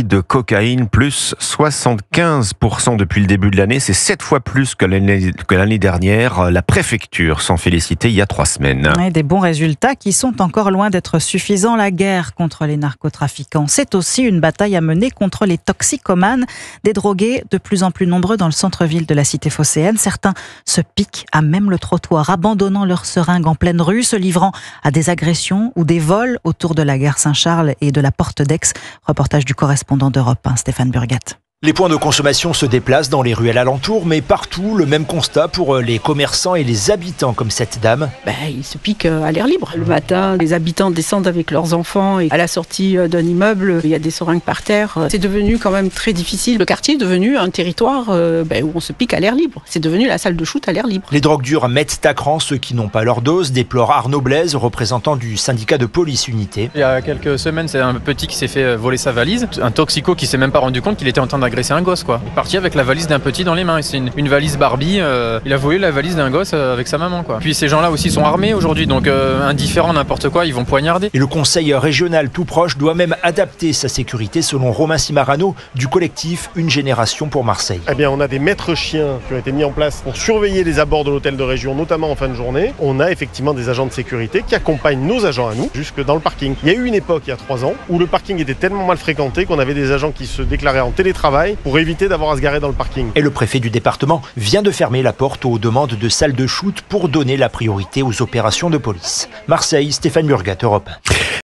de cocaïne, plus 75% depuis le début de l'année. C'est 7 fois plus que l'année dernière. La préfecture s'en félicitait il y a 3 semaines. Et des bons résultats qui sont encore loin d'être suffisants. La guerre contre les narcotrafiquants, c'est aussi une bataille à mener contre les toxicomanes, des drogués de plus en plus nombreux dans le centre-ville de la cité phocéenne. Certains se piquent à même le trottoir, abandonnant leurs seringues en pleine rue, se livrant à des agressions ou des vols autour de la gare Saint-Charles et de la Porte d'Aix. Reportage du correspondant d'Europe 1, Stéphane Burgat. Les points de consommation se déplacent dans les ruelles alentours, mais partout, le même constat pour les commerçants et les habitants comme cette dame. Ils se piquent à l'air libre. Le matin, les habitants descendent avec leurs enfants et à la sortie d'un immeuble, il y a des seringues par terre. C'est devenu quand même très difficile. Le quartier est devenu un territoire où on se pique à l'air libre. C'est devenu la salle de shoot à l'air libre. Les drogues dures mettent à cran ceux qui n'ont pas leur dose, déplore Arnaud Blaise, représentant du syndicat de police Unité. Il y a quelques semaines, c'est un petit qui s'est fait voler sa valise. Un toxico qui s'est même pas rendu compte qu'il était en train d'agresser un gosse, quoi. Il est parti avec la valise d'un petit dans les mains. C'est une valise Barbie. Il a volé la valise d'un gosse avec sa maman, quoi. Puis ces gens-là aussi sont armés aujourd'hui, donc indifférents n'importe quoi, ils vont poignarder. Et le conseil régional tout proche doit même adapter sa sécurité, selon Romain Simarano du collectif Une Génération pour Marseille. On a des maîtres chiens qui ont été mis en place pour surveiller les abords de l'hôtel de région, notamment en fin de journée. On a effectivement des agents de sécurité qui accompagnent nos agents à nous jusque dans le parking. Il y a eu une époque, il y a 3 ans, où le parking était tellement mal fréquenté qu'on avait des agents qui se déclaraient en télétravail pour éviter d'avoir à se garer dans le parking. Et le préfet du département vient de fermer la porte aux demandes de salles de shoot pour donner la priorité aux opérations de police. Marseille, Stéphane Burgat, Europe 1.